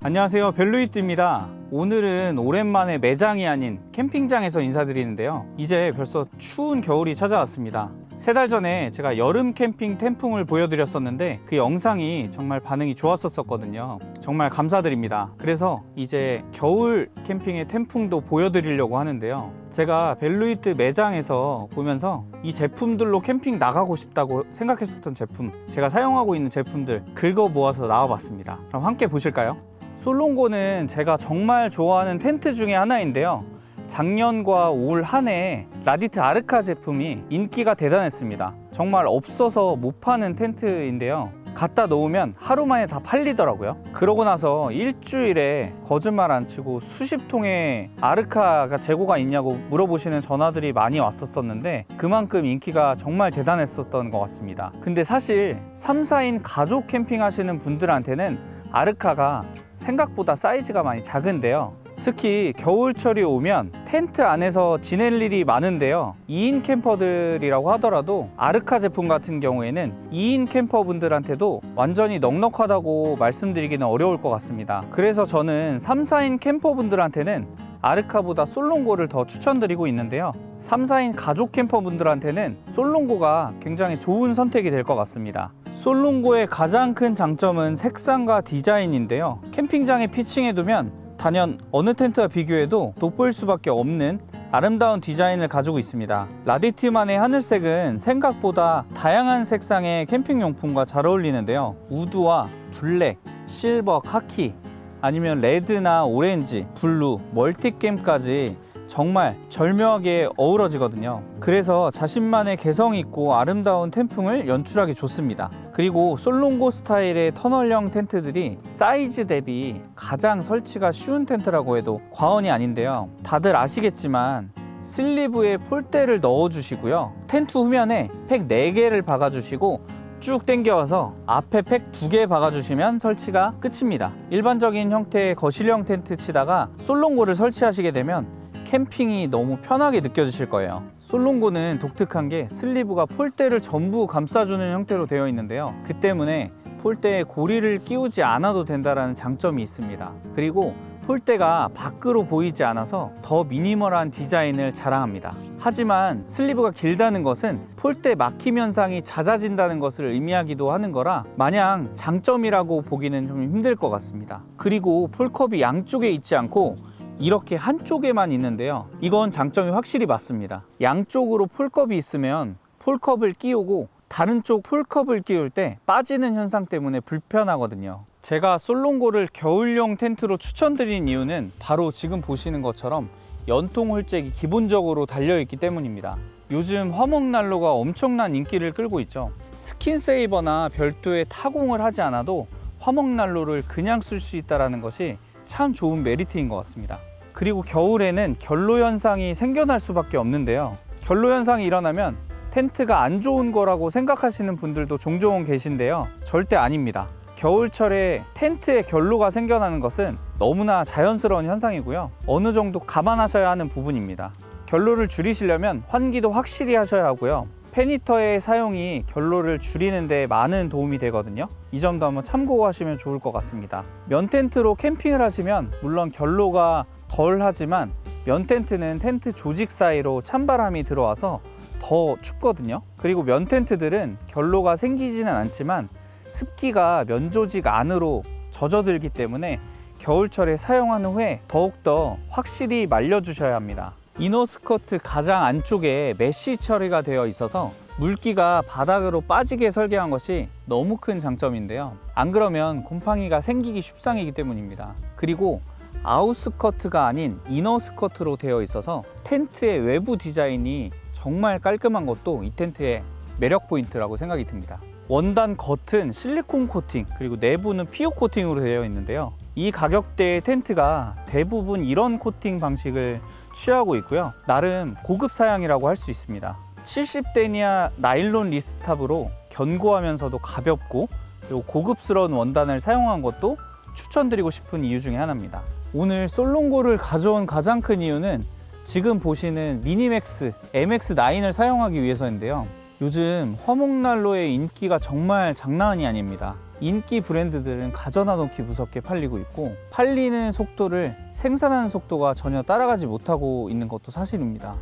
안녕하세요, 벨루이트입니다. 오늘은 오랜만에 매장이 아닌 캠핑장에서 인사드리는데요. 이제 벌써 추운 겨울이 찾아왔습니다. 3달 전에 제가 여름 캠핑 텐풍을 보여드렸었는데 그 영상이 정말 반응이 좋았었거든요. 정말 감사드립니다. 그래서 이제 겨울 캠핑의 텐풍도 보여드리려고 하는데요. 제가 벨루이트 매장에서 보면서 이 제품들로 캠핑 나가고 싶다고 생각했었던 제품, 제가 사용하고 있는 제품들 긁어 모아서 나와봤습니다. 그럼 함께 보실까요? 솔롱고는 제가 정말 좋아하는 텐트 중에 하나인데요. 작년과 올 한 해 라디트 아르카 제품이 인기가 대단했습니다. 정말 없어서 못 파는 텐트인데요. 갖다 놓으면 하루 만에 다 팔리더라고요. 그러고 나서 일주일에 거짓말 안 치고 수십 통의 아르카가 재고가 있냐고 물어보시는 전화들이 많이 왔었는데 그만큼 인기가 정말 대단했었던 것 같습니다. 근데 사실 3, 4인 가족 캠핑 하시는 분들한테는 아르카가 생각보다 사이즈가 많이 작은데요. 특히 겨울철이 오면 텐트 안에서 지낼 일이 많은데요. 2인 캠퍼들이라고 하더라도 아르카 제품 같은 경우에는 2인 캠퍼분들한테도 완전히 넉넉하다고 말씀드리기는 어려울 것 같습니다. 그래서 저는 3, 4인 캠퍼분들한테는 아르카보다 솔롱고를 더 추천드리고 있는데요. 3, 4인 가족 캠퍼분들한테는 솔롱고가 굉장히 좋은 선택이 될 것 같습니다. 솔롱고의 가장 큰 장점은 색상과 디자인인데요. 캠핑장에 피칭해두면 단연 어느 텐트와 비교해도 돋보일 수밖에 없는 아름다운 디자인을 가지고 있습니다. 라디트만의 하늘색은 생각보다 다양한 색상의 캠핑용품과 잘 어울리는데요. 우드와 블랙, 실버, 카키, 아니면 레드나 오렌지, 블루, 멀티캠까지 정말 절묘하게 어우러지거든요. 그래서 자신만의 개성 있고 아름다운 텐풍을 연출하기 좋습니다. 그리고 솔롱고 스타일의 터널형 텐트들이 사이즈 대비 가장 설치가 쉬운 텐트라고 해도 과언이 아닌데요. 다들 아시겠지만 슬리브에 폴대를 넣어주시고요. 텐트 후면에 팩 4개를 박아주시고 쭉 당겨와서 앞에 팩 2개 박아주시면 설치가 끝입니다. 일반적인 형태의 거실형 텐트 치다가 솔롱고를 설치하시게 되면 캠핑이 너무 편하게 느껴지실 거예요. 솔롱고는 독특한 게 슬리브가 폴대를 전부 감싸주는 형태로 되어 있는데요. 그 때문에 폴대에 고리를 끼우지 않아도 된다는 장점이 있습니다. 그리고 폴대가 밖으로 보이지 않아서 더 미니멀한 디자인을 자랑합니다. 하지만 슬리브가 길다는 것은 폴대 막힘 현상이 잦아진다는 것을 의미하기도 하는 거라 마냥 장점이라고 보기는 좀 힘들 것 같습니다. 그리고 폴컵이 양쪽에 있지 않고 이렇게 한쪽에만 있는데요. 이건 장점이 확실히 맞습니다. 양쪽으로 폴컵이 있으면 폴컵을 끼우고 다른 쪽 폴컵을 끼울 때 빠지는 현상 때문에 불편하거든요. 제가 솔롱고를 겨울용 텐트로 추천드린 이유는 바로 지금 보시는 것처럼 연통 홀잭이 기본적으로 달려있기 때문입니다. 요즘 화목난로가 엄청난 인기를 끌고 있죠. 스킨세이버나 별도의 타공을 하지 않아도 화목난로를 그냥 쓸 수 있다는 것이 참 좋은 메리트인 것 같습니다. 그리고 겨울에는 결로 현상이 생겨날 수밖에 없는데요. 결로 현상이 일어나면 텐트가 안 좋은 거라고 생각하시는 분들도 종종 계신데요. 절대 아닙니다. 겨울철에 텐트에 결로가 생겨나는 것은 너무나 자연스러운 현상이고요. 어느 정도 감안하셔야 하는 부분입니다. 결로를 줄이시려면 환기도 확실히 하셔야 하고요. 팬히터의 사용이 결로를 줄이는 데 많은 도움이 되거든요. 이 점도 한번 참고하시면 좋을 것 같습니다. 면 텐트로 캠핑을 하시면 물론 결로가 덜 하지만 면 텐트는 텐트 조직 사이로 찬바람이 들어와서 더 춥거든요. 그리고 면 텐트들은 결로가 생기지는 않지만 습기가 면 조직 안으로 젖어들기 때문에 겨울철에 사용한 후에 더욱더 확실히 말려주셔야 합니다. 이너스커트 가장 안쪽에 메쉬 처리가 되어 있어서 물기가 바닥으로 빠지게 설계한 것이 너무 큰 장점인데요. 안 그러면 곰팡이가 생기기 십상이기 때문입니다. 그리고 아웃스커트가 아닌 이너스커트로 되어 있어서 텐트의 외부 디자인이 정말 깔끔한 것도 이 텐트의 매력 포인트라고 생각이 듭니다. 원단 겉은 실리콘 코팅, 그리고 내부는 PU 코팅으로 되어 있는데요. 이 가격대의 텐트가 대부분 이런 코팅 방식을 취하고 있고요. 나름 고급 사양이라고 할 수 있습니다. 70데니아 나일론 리스탑으로 견고하면서도 가볍고 그리고 고급스러운 원단을 사용한 것도 추천드리고 싶은 이유 중에 하나입니다. 오늘 솔롱고를 가져온 가장 큰 이유는 지금 보시는 미니맥스 MX9을 사용하기 위해서인데요. 요즘 화목난로의 인기가 정말 장난이 아닙니다. 인기 브랜드들은 가져다 놓기 무섭게 팔리고 있고, 팔리는 속도를 생산하는 속도가 전혀 따라가지 못하고 있는 것도 사실입니다.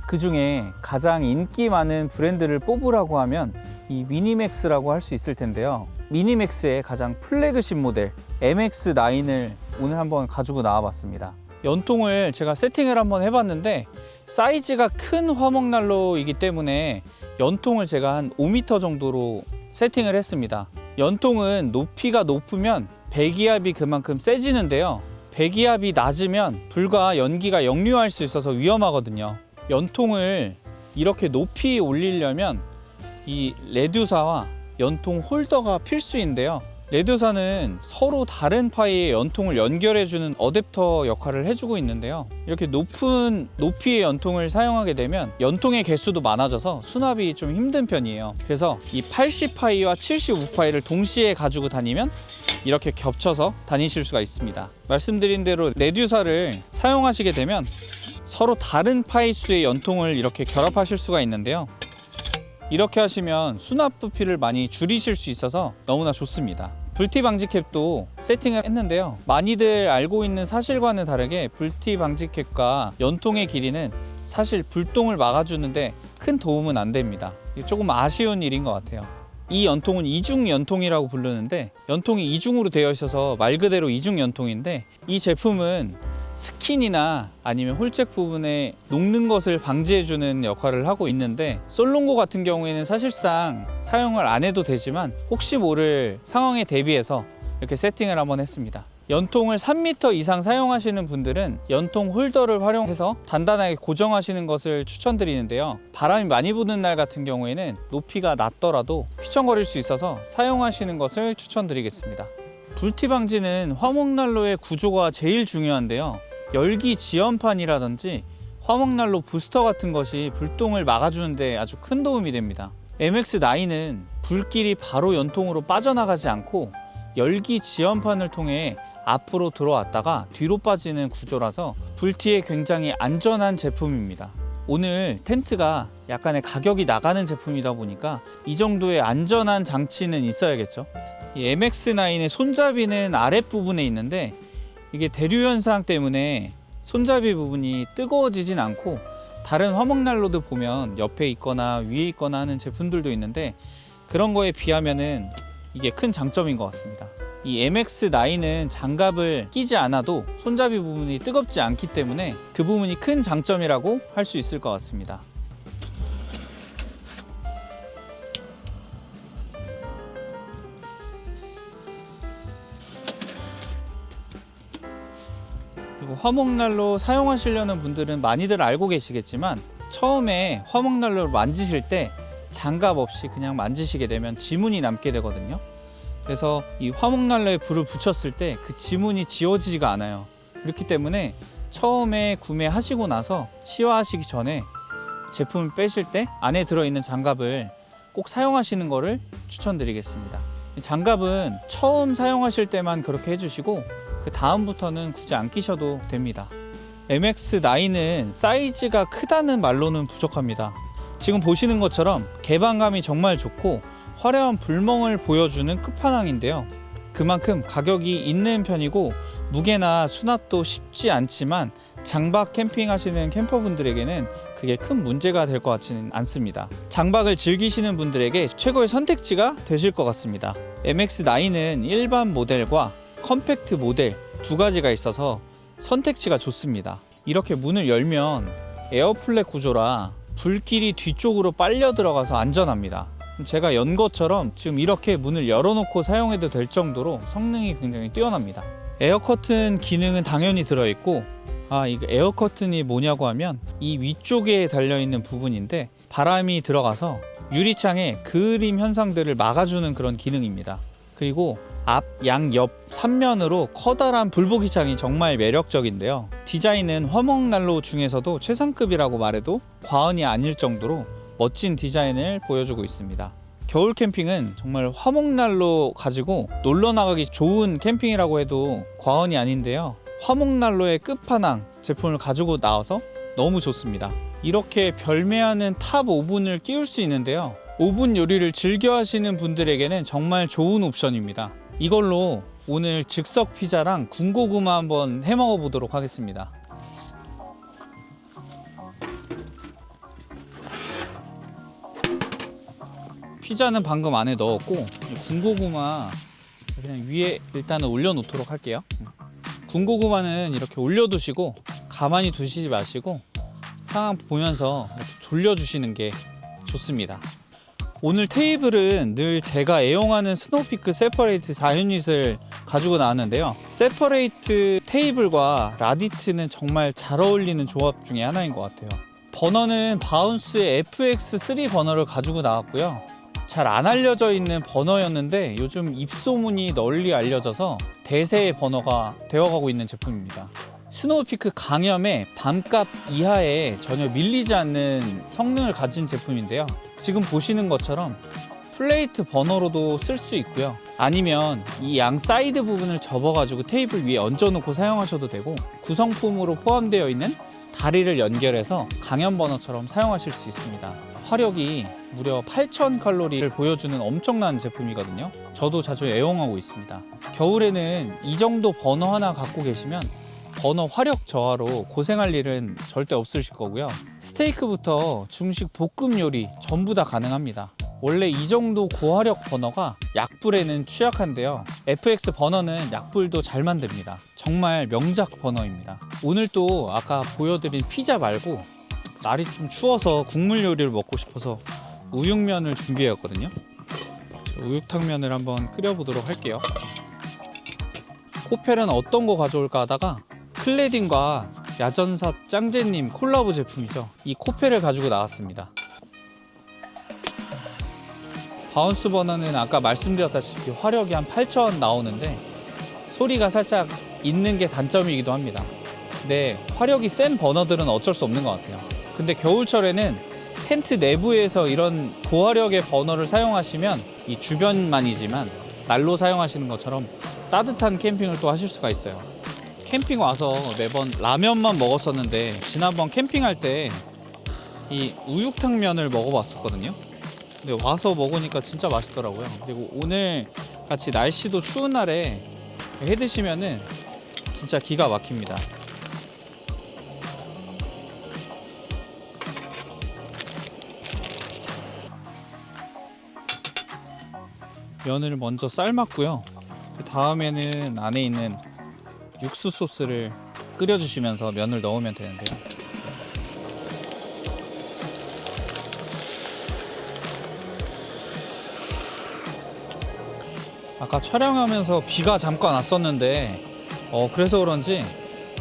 그 중에 가장 인기 많은 브랜드를 뽑으라고 하면 이 미니맥스라고 할 수 있을 텐데요. 미니맥스의 가장 플래그십 모델 MX9을 오늘 한번 가지고 나와 봤습니다. 연통을 제가 세팅을 한번 해봤는데 사이즈가 큰 화목난로이기 때문에 연통을 제가 한 5m 정도로 세팅을 했습니다. 연통은 높이가 높으면 배기압이 그만큼 세지는데요. 배기압이 낮으면 불과 연기가 역류할 수 있어서 위험하거든요. 연통을 이렇게 높이 올리려면 이 레듀사와 연통 홀더가 필수인데요. 레듀사는 서로 다른 파이의 연통을 연결해주는 어댑터 역할을 해주고 있는데요. 이렇게 높은 높이의 연통을 사용하게 되면 연통의 개수도 많아져서 수납이 좀 힘든 편이에요. 그래서 이 80파이와 75파이를 동시에 가지고 다니면 이렇게 겹쳐서 다니실 수가 있습니다. 말씀드린 대로 레듀사를 사용하시게 되면 서로 다른 파이 수의 연통을 이렇게 결합하실 수가 있는데요. 이렇게 하시면 수납 부피를 많이 줄이실 수 있어서 너무나 좋습니다. 불티 방지 캡도 세팅을 했는데요. 많이들 알고 있는 사실과는 다르게 불티 방지 캡과 연통의 길이는 사실 불똥을 막아주는데 큰 도움은 안 됩니다. 조금 아쉬운 일인 것 같아요. 이 연통은 이중 연통이라고 부르는데, 연통이 이중으로 되어 있어서 말 그대로 이중 연통인데, 이 제품은 스킨이나 아니면 홀책 부분에 녹는 것을 방지해주는 역할을 하고 있는데, 솔롱고 같은 경우에는 사실상 사용을 안 해도 되지만 혹시 모를 상황에 대비해서 이렇게 세팅을 한번 했습니다. 연통을 3m 이상 사용하시는 분들은 연통 홀더를 활용해서 단단하게 고정하시는 것을 추천드리는데요. 바람이 많이 부는 날 같은 경우에는 높이가 낮더라도 휘청거릴 수 있어서 사용하시는 것을 추천드리겠습니다. 불티 방지는 화목난로의 구조가 제일 중요한데요. 열기 지연판이라든지 화목난로 부스터 같은 것이 불똥을 막아주는 데 아주 큰 도움이 됩니다. MX9은 불길이 바로 연통으로 빠져나가지 않고 열기 지연판을 통해 앞으로 들어왔다가 뒤로 빠지는 구조라서 불티에 굉장히 안전한 제품입니다. 오늘 텐트가 약간의 가격이 나가는 제품이다 보니까 이 정도의 안전한 장치는 있어야겠죠. 이 MX9의 손잡이는 아랫부분에 있는데, 이게 대류 현상 때문에 손잡이 부분이 뜨거워지진 않고, 다른 화목난로들 보면 옆에 있거나 위에 있거나 하는 제품들도 있는데 그런 거에 비하면은 이게 큰 장점인 것 같습니다. 이 MX9은 장갑을 끼지 않아도 손잡이 부분이 뜨겁지 않기 때문에 그 부분이 큰 장점이라고 할 수 있을 것 같습니다. 그리고 화목난로 사용하시려는 분들은 많이들 알고 계시겠지만, 처음에 화목난로를 만지실 때 장갑 없이 그냥 만지시게 되면 지문이 남게 되거든요. 그래서 이 화목난로에 불을 붙였을 때 그 지문이 지워지지가 않아요. 그렇기 때문에 처음에 구매하시고 나서 시화하시기 전에 제품을 빼실 때 안에 들어있는 장갑을 꼭 사용하시는 것을 추천드리겠습니다. 장갑은 처음 사용하실 때만 그렇게 해주시고 그 다음부터는 굳이 안 끼셔도 됩니다. MX9은 사이즈가 크다는 말로는 부족합니다. 지금 보시는 것처럼 개방감이 정말 좋고 화려한 불멍을 보여주는 끝판왕인데요. 그만큼 가격이 있는 편이고 무게나 수납도 쉽지 않지만 장박 캠핑 하시는 캠퍼분들에게는 그게 큰 문제가 될 것 같지는 않습니다. 장박을 즐기시는 분들에게 최고의 선택지가 되실 것 같습니다. MX9은 일반 모델과 컴팩트 모델 두 가지가 있어서 선택지가 좋습니다. 이렇게 문을 열면 에어플랫 구조라 불길이 뒤쪽으로 빨려 들어가서 안전합니다. 제가 연 것처럼 지금 이렇게 문을 열어놓고 사용해도 될 정도로 성능이 굉장히 뛰어납니다. 에어 커튼 기능은 당연히 들어있고, 이거 에어 커튼이 뭐냐고 하면 이 위쪽에 달려있는 부분인데 바람이 들어가서 유리창에 그을림 현상들을 막아주는 그런 기능입니다. 그리고 앞, 양, 옆 3면으로 커다란 불보기창이 정말 매력적인데요. 디자인은 화목난로 중에서도 최상급이라고 말해도 과언이 아닐 정도로 멋진 디자인을 보여주고 있습니다. 겨울 캠핑은 정말 화목난로 가지고 놀러 나가기 좋은 캠핑이라고 해도 과언이 아닌데요. 화목난로의 끝판왕 제품을 가지고 나와서 너무 좋습니다. 이렇게 별매하는 탑 오븐을 끼울 수 있는데요. 오븐 요리를 즐겨 하시는 분들에게는 정말 좋은 옵션입니다. 이걸로 오늘 즉석 피자랑 군고구마 한번 해 먹어 보도록 하겠습니다. 피자는 방금 안에 넣었고 군고구마 그냥 위에 일단은 올려 놓도록 할게요. 군고구마는 이렇게 올려 두시고 가만히 두시지 마시고 상황 보면서 이렇게 돌려 주시는 게 좋습니다. 오늘 테이블은 늘 제가 애용하는 스노우피크 세퍼레이트 4유닛을 가지고 나왔는데요. 세퍼레이트 테이블과 라디트는 정말 잘 어울리는 조합 중에 하나인 것 같아요. 버너는 바운스의 FX3 버너를 가지고 나왔고요. 잘 안 알려져 있는 버너였는데 요즘 입소문이 널리 알려져서 대세의 버너가 되어가고 있는 제품입니다. 스노우피크 강염의 반값 이하에 전혀 밀리지 않는 성능을 가진 제품인데요. 지금 보시는 것처럼 플레이트 버너로도 쓸 수 있고요. 아니면 이 양 사이드 부분을 접어가지고 테이블 위에 얹어놓고 사용하셔도 되고, 구성품으로 포함되어 있는 다리를 연결해서 강연 버너처럼 사용하실 수 있습니다. 화력이 무려 8000칼로리를 보여주는 엄청난 제품이거든요. 저도 자주 애용하고 있습니다. 겨울에는 이 정도 버너 하나 갖고 계시면 버너 화력 저하로 고생할 일은 절대 없으실 거고요. 스테이크부터 중식 볶음 요리 전부 다 가능합니다. 원래 이 정도 고화력 버너가 약불에는 취약한데요. FX 버너는 약불도 잘 만듭니다. 정말 명작 버너입니다. 오늘 또 아까 보여드린 피자 말고 날이 좀 추워서 국물 요리를 먹고 싶어서 우육면을 준비했거든요. 우육탕면을 한번 끓여보도록 할게요. 코펠은 어떤 거 가져올까 하다가 클레딘과 야전삽 짱제님 콜라보 제품이죠. 이 코펠을 가지고 나왔습니다. 바운스 버너는 아까 말씀드렸다시피 화력이 한 8000 나오는데 소리가 살짝 있는 게 단점이기도 합니다. 근데 화력이 센 버너들은 어쩔 수 없는 것 같아요. 근데 겨울철에는 텐트 내부에서 이런 고화력의 버너를 사용하시면 이 주변만이지만 난로 사용하시는 것처럼 따뜻한 캠핑을 또 하실 수가 있어요. 캠핑 와서 매번 라면만 먹었었는데 지난번 캠핑할 때 이 우육탕면을 먹어봤었거든요. 근데 와서 먹으니까 진짜 맛있더라고요. 그리고 오늘 같이 날씨도 추운 날에 해 드시면은 진짜 기가 막힙니다. 면을 먼저 삶았고요. 그 다음에는 안에 있는 육수 소스를 끓여주시면서 면을 넣으면 되는데요. 아까 촬영하면서 비가 잠깐 왔었는데 그래서 그런지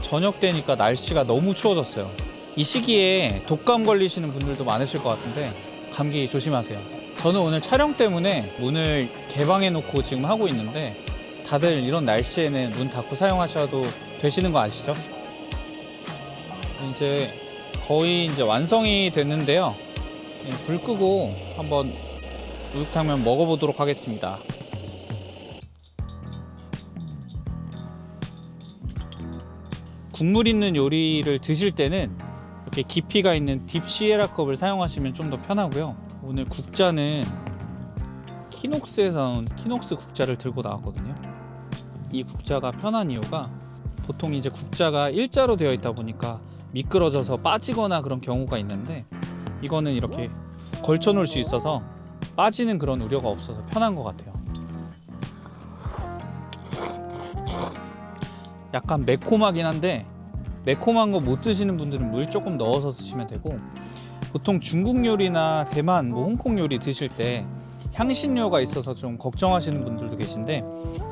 저녁 되니까 날씨가 너무 추워졌어요. 이 시기에 독감 걸리시는 분들도 많으실 것 같은데 감기 조심하세요. 저는 오늘 촬영 때문에 문을 개방해 놓고 지금 하고 있는데 다들 이런 날씨에는 문 닫고 사용하셔도 되시는 거 아시죠? 이제 거의 완성이 됐는데요. 불 끄고 한번 우육탕면 먹어보도록 하겠습니다. 국물 있는 요리를 드실 때는 이렇게 깊이가 있는 딥 시에라 컵을 사용하시면 좀 더 편하고요. 오늘 국자는 키녹스에서 나온 키녹스 국자를 들고 나왔거든요. 이 국자가 편한 이유가 보통 이제 국자가 일자로 되어 있다 보니까 미끄러져서 빠지거나 그런 경우가 있는데 이거는 이렇게 걸쳐 놓을 수 있어서 빠지는 그런 우려가 없어서 편한 것 같아요. 약간 매콤하긴 한데 매콤한 거 못 드시는 분들은 물 조금 넣어서 드시면 되고, 보통 중국 요리나 대만, 홍콩 요리 드실 때 향신료가 있어서 좀 걱정하시는 분들도 계신데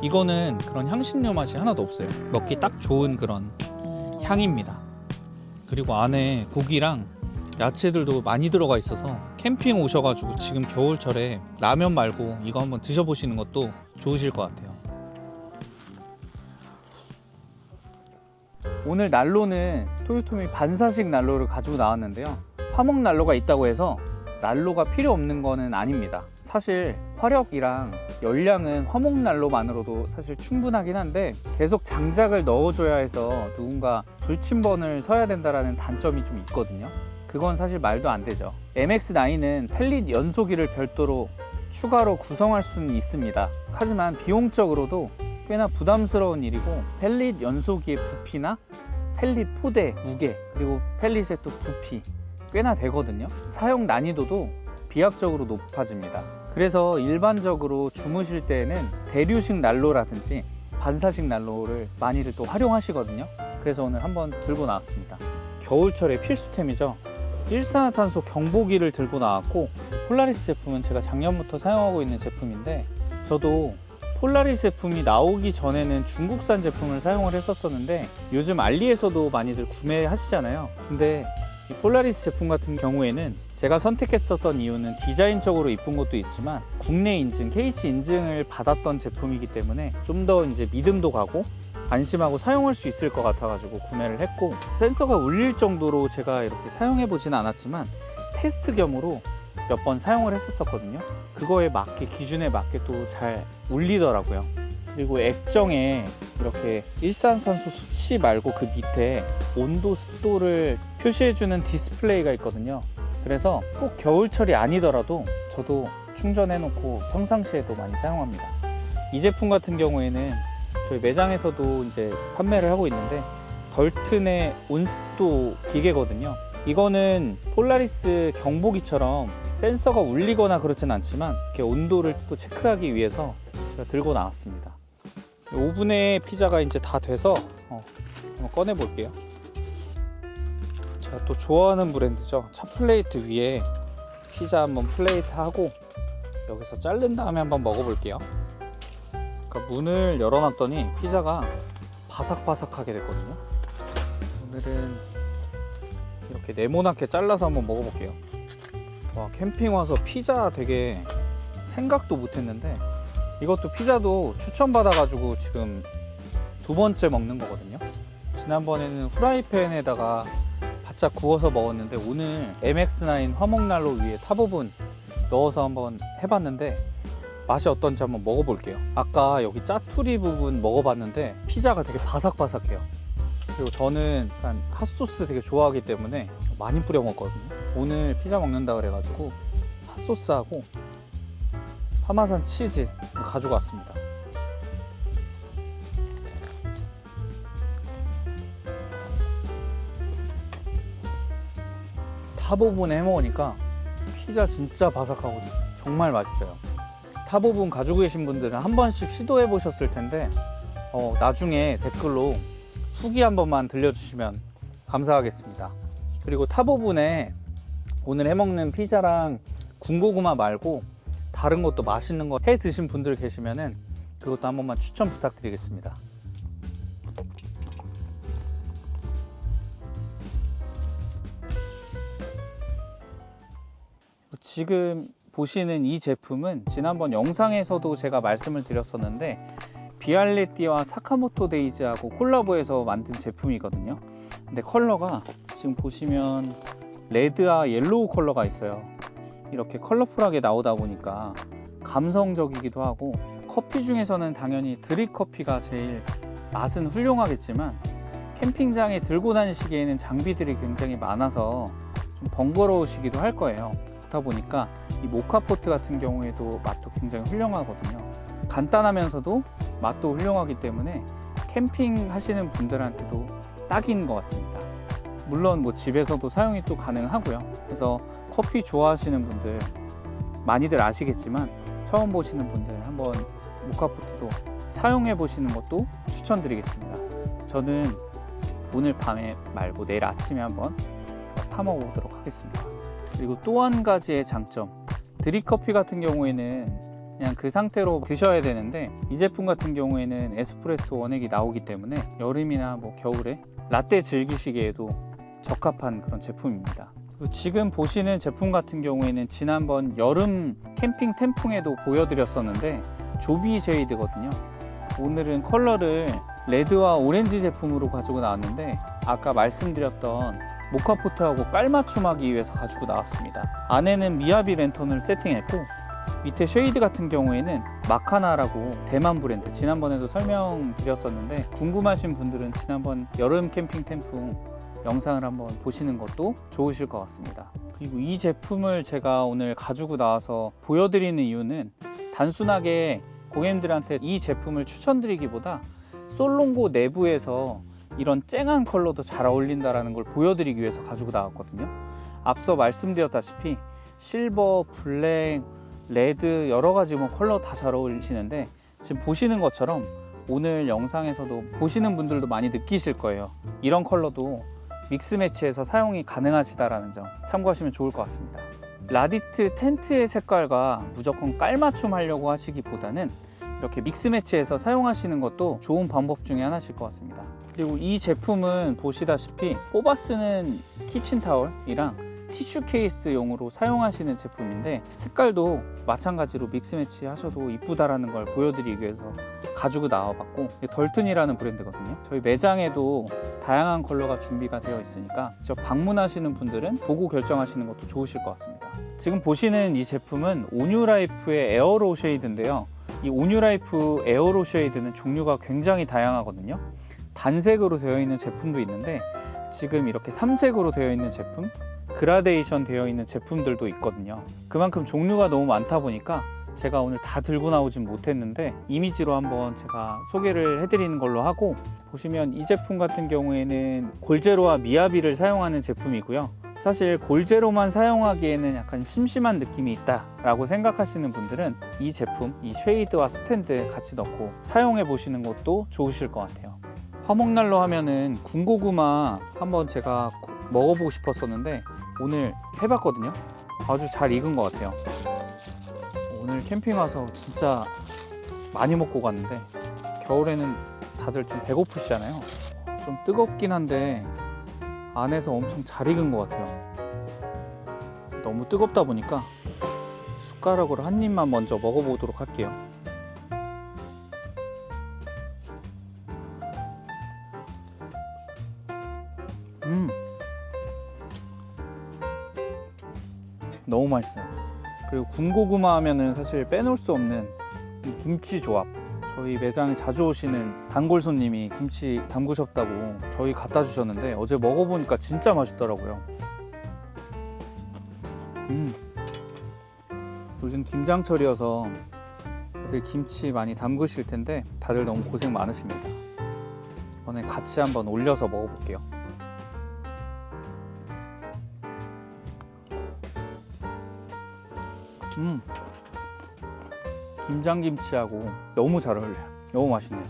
이거는 그런 향신료 맛이 하나도 없어요. 먹기 딱 좋은 그런 향입니다. 그리고 안에 고기랑 야채들도 많이 들어가 있어서 캠핑 오셔가지고 지금 겨울철에 라면 말고 이거 한번 드셔보시는 것도 좋으실 것 같아요. 오늘 난로는 토요토미 반사식 난로를 가지고 나왔는데요. 화목 난로가 있다고 해서 난로가 필요 없는 거는 아닙니다. 사실 화력이랑 열량은 화목 난로만으로도 사실 충분하긴 한데 계속 장작을 넣어줘야 해서 누군가 불침번을 서야 된다는 단점이 좀 있거든요. 그건 사실 말도 안 되죠. MX9은 펠릿 연소기를 별도로 추가로 구성할 수는 있습니다. 하지만 비용적으로도 꽤나 부담스러운 일이고, 펠릿 연소기의 부피나 펠릿 포대 무게, 그리고 펠릿의 또 부피 꽤나 되거든요. 사용 난이도도 비약적으로 높아집니다. 그래서 일반적으로 주무실 때에는 대류식 난로라든지 반사식 난로를 많이들 또 활용하시거든요. 그래서 오늘 한번 들고 나왔습니다. 겨울철의 필수템이죠. 일산화탄소 경보기를 들고 나왔고, 폴라리스 제품은 제가 작년부터 사용하고 있는 제품인데, 저도 폴라리스 제품이 나오기 전에는 중국산 제품을 사용을 했었는데 요즘 알리에서도 많이들 구매하시잖아요. 근데 이 폴라리스 제품 같은 경우에는 제가 선택했었던 이유는 디자인적으로 이쁜 것도 있지만 국내 인증, KC 인증을 받았던 제품이기 때문에 좀 더 이제 믿음도 가고 안심하고 사용할 수 있을 것 같아가지고 구매를 했고, 센서가 울릴 정도로 제가 이렇게 사용해 보지는 않았지만 테스트 겸으로 몇 번 사용을 했었거든요. 그거에 맞게, 기준에 맞게 또 잘 울리더라고요. 그리고 액정에 이렇게 일산화탄소 수치 말고 그 밑에 온도, 습도를 표시해주는 디스플레이가 있거든요. 그래서 꼭 겨울철이 아니더라도 저도 충전해 놓고 평상시에도 많이 사용합니다. 이 제품 같은 경우에는 저희 매장에서도 이제 판매를 하고 있는데, 덜튼의 온습도 기계거든요. 이거는 폴라리스 경보기처럼 센서가 울리거나 그렇진 않지만 이렇게 온도를 또 체크하기 위해서 제가 들고 나왔습니다. 오븐에 피자가 이제 다 돼서 한번 꺼내 볼게요. 제가 또 좋아하는 브랜드죠. 차 플레이트 위에 피자 한번 플레이트 하고 여기서 자른 다음에 한번 먹어 볼게요. 그러니까 문을 열어놨더니 피자가 바삭바삭하게 됐거든요. 오늘은 이렇게 네모나게 잘라서 한번 먹어 볼게요. 와, 캠핑 와서 피자 되게 생각도 못했는데, 이것도 피자도 추천받아가지고 지금 2번째 먹는 거거든요. 지난번에는 후라이팬에다가 바짝 구워서 먹었는데, 오늘 MX9 화목난로 위에 탑오븐 넣어서 한번 해봤는데 맛이 어떤지 한번 먹어볼게요. 아까 여기 짜투리 부분 먹어봤는데 피자가 되게 바삭바삭해요. 그리고 저는 핫소스 되게 좋아하기 때문에 많이 뿌려 먹거든요. 오늘 피자 먹는다 그래가지고 핫소스하고 파마산 치즈 가지고 왔습니다. 탑오븐에 해먹으니까 피자 진짜 바삭하거든요. 정말 맛있어요. 탑오븐 가지고 계신 분들은 한 번씩 시도해 보셨을 텐데 나중에 댓글로 후기 한 번만 들려주시면 감사하겠습니다. 그리고 탑오븐에 오늘 해먹는 피자랑 군고구마 말고 다른 것도 맛있는 거 해 드신 분들 계시면은 그것도 한 번만 추천 부탁드리겠습니다. 지금 보시는 이 제품은 지난번 영상에서도 제가 말씀을 드렸었는데, 비알레띠와 사카모토 데이즈하고 콜라보해서 만든 제품이거든요. 근데 컬러가 지금 보시면 레드와 옐로우 컬러가 있어요. 이렇게 컬러풀하게 나오다 보니까 감성적이기도 하고, 커피 중에서는 당연히 드립 커피가 제일 맛은 훌륭하겠지만 캠핑장에 들고 다니시기에는 장비들이 굉장히 많아서 좀 번거로우시기도 할 거예요. 그렇다 보니까 이 모카포트 같은 경우에도 맛도 굉장히 훌륭하거든요. 간단하면서도 맛도 훌륭하기 때문에 캠핑 하시는 분들한테도 딱인 것 같습니다. 물론 뭐 집에서도 사용이 또 가능하고요. 그래서 커피 좋아하시는 분들 많이들 아시겠지만 처음 보시는 분들 한번 모카포트도 사용해 보시는 것도 추천드리겠습니다. 저는 오늘 밤에 말고 내일 아침에 한번 타먹어보도록 하겠습니다. 그리고 또 한 가지의 장점, 드립커피 같은 경우에는 그냥 그 상태로 드셔야 되는데, 이 제품 같은 경우에는 에스프레소 원액이 나오기 때문에 여름이나 뭐 겨울에 라떼 즐기시기에도 적합한 그런 제품입니다. 지금 보시는 제품 같은 경우에는 지난번 여름 캠핑 템풍에도 보여드렸었는데 조비 쉐이드거든요. 오늘은 컬러를 레드와 오렌지 제품으로 가지고 나왔는데, 아까 말씀드렸던 모카포트하고 깔맞춤하기 위해서 가지고 나왔습니다. 안에는 미야비 랜턴을 세팅했고, 밑에 쉐이드 같은 경우에는 마카나라고 대만 브랜드, 지난번에도 설명드렸었는데 궁금하신 분들은 지난번 여름 캠핑 템풍 영상을 한번 보시는 것도 좋으실 것 같습니다. 그리고 이 제품을 제가 오늘 가지고 나와서 보여드리는 이유는 단순하게 고객님들한테 이 제품을 추천드리기보다 솔롱고 내부에서 이런 쨍한 컬러도 잘 어울린다는 걸 보여드리기 위해서 가지고 나왔거든요. 앞서 말씀드렸다시피 실버, 블랙, 레드 여러 가지 컬러 다 잘 어울리시는데 지금 보시는 것처럼 오늘 영상에서도 보시는 분들도 많이 느끼실 거예요. 이런 컬러도 믹스 매치해서 사용이 가능하시다라는 점 참고하시면 좋을 것 같습니다. 라디트 텐트의 색깔과 무조건 깔맞춤 하려고 하시기보다는 이렇게 믹스 매치해서 사용하시는 것도 좋은 방법 중에 하나실 것 같습니다. 그리고 이 제품은 보시다시피 뽑아 쓰는 키친타월이랑 티슈 케이스용으로 사용하시는 제품인데 색깔도 마찬가지로 믹스 매치 하셔도 이쁘다라는 걸 보여드리기 위해서 가지고 나와봤고, 덜튼이라는 브랜드거든요. 저희 매장에도 다양한 컬러가 준비가 되어 있으니까 직접 방문하시는 분들은 보고 결정하시는 것도 좋으실 것 같습니다. 지금 보시는 이 제품은 온유라이프의 에어로 쉐이드인데요. 이 온유라이프 에어로 쉐이드는 종류가 굉장히 다양하거든요. 단색으로 되어 있는 제품도 있는데 지금 이렇게 삼색으로 되어 있는 제품, 그라데이션 되어 있는 제품들도 있거든요. 그만큼 종류가 너무 많다 보니까 제가 오늘 다 들고 나오진 못했는데 이미지로 한번 제가 소개를 해드리는 걸로 하고, 보시면 이 제품 같은 경우에는 골제로와 미야비를 사용하는 제품이고요. 사실 골제로만 사용하기에는 약간 심심한 느낌이 있다 라고 생각하시는 분들은 이 제품, 이 쉐이드와 스탠드 같이 넣고 사용해 보시는 것도 좋으실 것 같아요. 화목난로 하면은 군고구마 한번 제가 먹어보고 싶었었는데 오늘 해봤거든요. 아주 잘 익은 것 같아요. 오늘 캠핑 와서 진짜 많이 먹고 갔는데, 겨울에는 다들 좀 배고프시잖아요. 좀 뜨겁긴 한데 안에서 엄청 잘 익은 것 같아요. 너무 뜨겁다 보니까 숟가락으로 한 입만 먼저 먹어보도록 할게요. 너무 맛있어요. 그리고 군고구마 하면은 사실 빼놓을 수 없는 이 김치 조합. 저희 매장에 자주 오시는 단골 손님이 김치 담그셨다고 저희 갖다 주셨는데 어제 먹어보니까 진짜 맛있더라고요. 요즘 김장철이어서 다들 김치 많이 담그실 텐데 다들 너무 고생 많으십니다. 이번에 같이 한번 올려서 먹어볼게요. 김장김치하고 너무 잘 어울려요. 너무 맛있네요.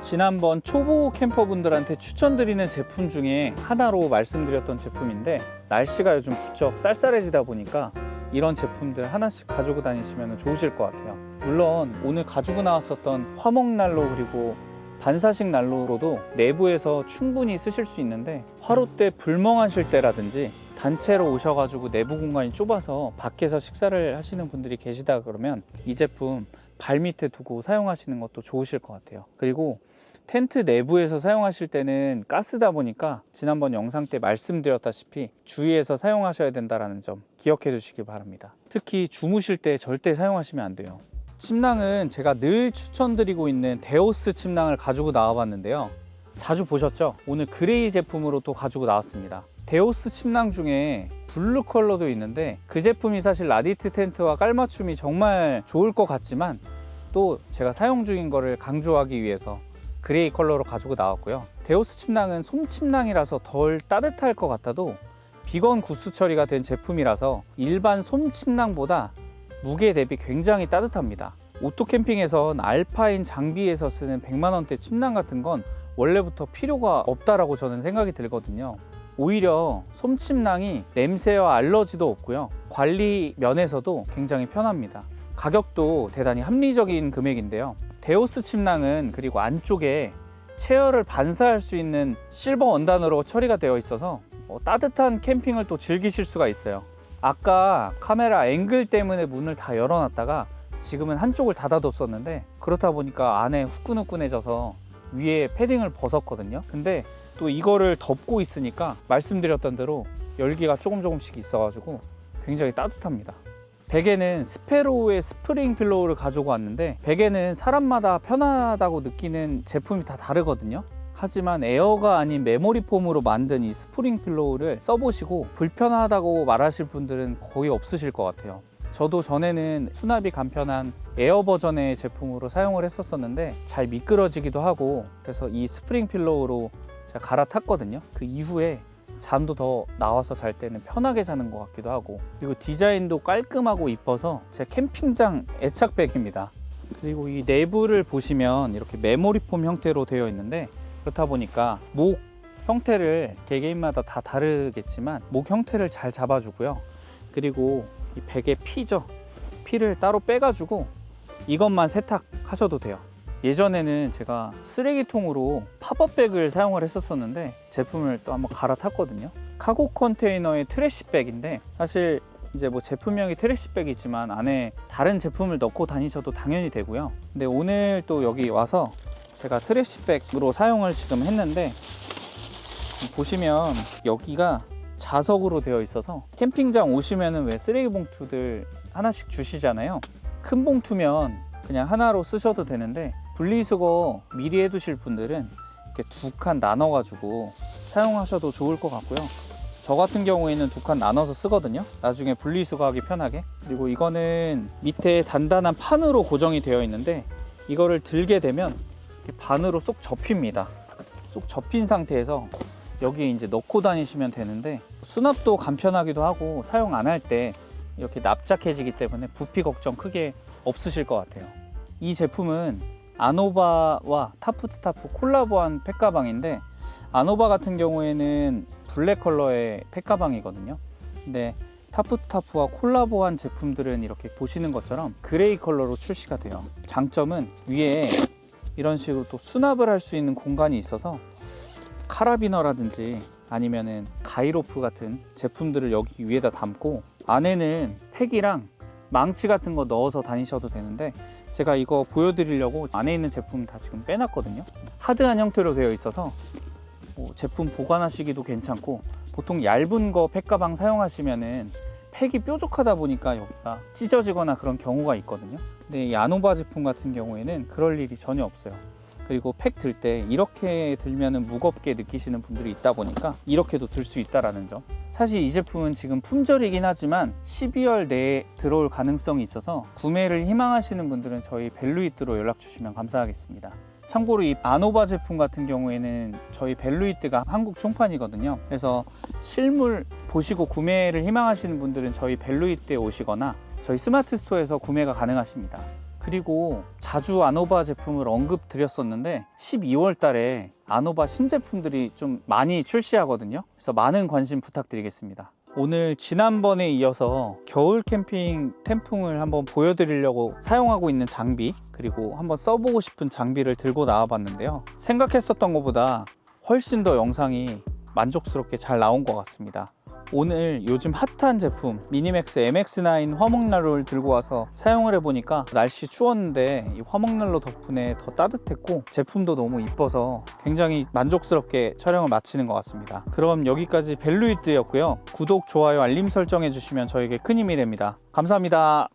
지난번 초보 캠퍼분들한테 추천드리는 제품 중에 하나로 말씀드렸던 제품인데, 날씨가 요즘 부쩍 쌀쌀해지다 보니까 이런 제품들 하나씩 가지고 다니시면 좋으실 것 같아요. 물론 오늘 가지고 나왔었던 화목난로 그리고 반사식 난로로도 내부에서 충분히 쓰실 수 있는데, 화롯대 불멍하실 때라든지 단체로 오셔가지고 내부 공간이 좁아서 밖에서 식사를 하시는 분들이 계시다 그러면 이 제품 발 밑에 두고 사용하시는 것도 좋으실 것 같아요. 그리고 텐트 내부에서 사용하실 때는 가스다 보니까 지난번 영상 때 말씀드렸다시피 주의해서 사용하셔야 된다는 점 기억해 주시기 바랍니다. 특히 주무실 때 절대 사용하시면 안 돼요. 침낭은 제가 늘 추천드리고 있는 데오스 침낭을 가지고 나와 봤는데요. 자주 보셨죠? 오늘 그레이 제품으로 또 가지고 나왔습니다. 데오스 침낭 중에 블루 컬러도 있는데 그 제품이 사실 라디트 텐트와 깔맞춤이 정말 좋을 것 같지만 또 제가 사용 중인 거를 강조하기 위해서 그레이 컬러로 가지고 나왔고요. 데오스 침낭은 솜침낭이라서 덜 따뜻할 것 같아도 비건 구스 처리가 된 제품이라서 일반 솜침낭보다 무게 대비 굉장히 따뜻합니다. 오토 캠핑에선 알파인 장비에서 쓰는 100만원대 침낭 같은 건 원래부터 필요가 없다라고 저는 생각이 들거든요. 오히려 솜침낭이 냄새와 알러지도 없고요. 관리 면에서도 굉장히 편합니다. 가격도 대단히 합리적인 금액인데요. 데오스 침낭은 그리고 안쪽에 체열을 반사할 수 있는 실버 원단으로 처리가 되어 있어서 따뜻한 캠핑을 또 즐기실 수가 있어요. 아까 카메라 앵글 때문에 문을 다 열어놨다가 지금은 한쪽을 닫아뒀었는데, 그렇다 보니까 안에 후끈후끈해져서 위에 패딩을 벗었거든요. 근데 또 이거를 덮고 있으니까 말씀드렸던 대로 열기가 조금씩 있어가지고 굉장히 따뜻합니다. 베개는 스페로우의 스프링 필로우를 가지고 왔는데, 베개는 사람마다 편하다고 느끼는 제품이 다 다르거든요. 하지만 에어가 아닌 메모리 폼으로 만든 이 스프링 필로우를 써보시고 불편하다고 말하실 분들은 거의 없으실 것 같아요. 저도 전에는 수납이 간편한 에어 버전의 제품으로 사용을 했었는데 잘 미끄러지기도 하고, 그래서 이 스프링 필로우로 제가 갈아탔거든요. 그 이후에 잠도 더 나와서 잘 때는 편하게 자는 것 같기도 하고, 그리고 디자인도 깔끔하고 이뻐서 제 캠핑장 애착백입니다. 그리고 이 내부를 보시면 이렇게 메모리 폼 형태로 되어 있는데, 그렇다 보니까 목 형태를 개개인마다 다 다르겠지만 목 형태를 잘 잡아주고요. 그리고 이 베개 피죠. 피를 따로 빼가지고 이것만 세탁하셔도 돼요. 예전에는 제가 쓰레기통으로 팝업백을 사용을 했었는데 제품을 또 한번 갈아탔거든요. 카고 컨테이너의 트래시백인데, 사실 이제 뭐 제품명이 트래시백이지만 안에 다른 제품을 넣고 다니셔도 당연히 되고요. 근데 오늘 또 여기 와서 제가 트래시백으로 사용을 지금 했는데, 보시면 여기가 자석으로 되어 있어서 캠핑장 오시면은 왜 쓰레기 봉투들 하나씩 주시잖아요. 큰 봉투면 그냥 하나로 쓰셔도 되는데, 분리수거 미리 해두실 분들은 이렇게 두 칸 나눠 가지고 사용하셔도 좋을 것 같고요. 저 같은 경우에는 두 칸 나눠서 쓰거든요. 나중에 분리수거하기 편하게. 그리고 이거는 밑에 단단한 판으로 고정이 되어 있는데, 이거를 들게 되면 이렇게 반으로 쏙 접힙니다. 쏙 접힌 상태에서 여기에 이제 넣고 다니시면 되는데, 수납도 간편하기도 하고 사용 안 할 때 이렇게 납작해지기 때문에 부피 걱정 크게 없으실 것 같아요. 이 제품은 아노바와 타프트타프 콜라보한 팩가방인데, 아노바 같은 경우에는 블랙 컬러의 팩가방이거든요. 근데 타프트타프와 콜라보한 제품들은 이렇게 보시는 것처럼 그레이 컬러로 출시가 돼요. 장점은 위에 이런 식으로 또 수납을 할 수 있는 공간이 있어서 카라비너라든지 아니면은 가이로프 같은 제품들을 여기 위에다 담고, 안에는 팩이랑 망치 같은 거 넣어서 다니셔도 되는데, 제가 이거 보여드리려고 안에 있는 제품 다 지금 빼놨거든요. 하드한 형태로 되어 있어서 뭐 제품 보관하시기도 괜찮고, 보통 얇은 거 팩가방 사용하시면은 팩이 뾰족하다 보니까 여기가 찢어지거나 그런 경우가 있거든요. 근데 이 아노바 제품 같은 경우에는 그럴 일이 전혀 없어요. 그리고 팩 들 때 이렇게 들면은 무겁게 느끼시는 분들이 있다 보니까 이렇게도 들 수 있다라는 점. 사실 이 제품은 지금 품절이긴 하지만 12월 내에 들어올 가능성이 있어서 구매를 희망하시는 분들은 저희 벨루이트로 연락 주시면 감사하겠습니다. 참고로 이 아노바 제품 같은 경우에는 저희 벨루이트가 한국 총판이거든요. 그래서 실물 보시고 구매를 희망하시는 분들은 저희 벨루이트에 오시거나 저희 스마트 스토어에서 구매가 가능하십니다. 그리고 자주 아노바 제품을 언급드렸었는데 12월 달에 아노바 신제품들이 좀 많이 출시하거든요. 그래서 많은 관심 부탁드리겠습니다. 오늘 지난번에 이어서 겨울 캠핑 텐풍을 한번 보여드리려고 사용하고 있는 장비, 그리고 한번 써보고 싶은 장비를 들고 나와봤는데요. 생각했었던 것보다 훨씬 더 영상이 만족스럽게 잘 나온 것 같습니다. 오늘 요즘 핫한 제품 미니맥스 MX9 화목난로를 들고 와서 사용을 해보니까 날씨 추웠는데 이 화목난로 덕분에 더 따뜻했고 제품도 너무 이뻐서 굉장히 만족스럽게 촬영을 마치는 것 같습니다. 그럼 여기까지 벨루이트였고요. 구독, 좋아요, 알림 설정해 주시면 저에게 큰 힘이 됩니다. 감사합니다.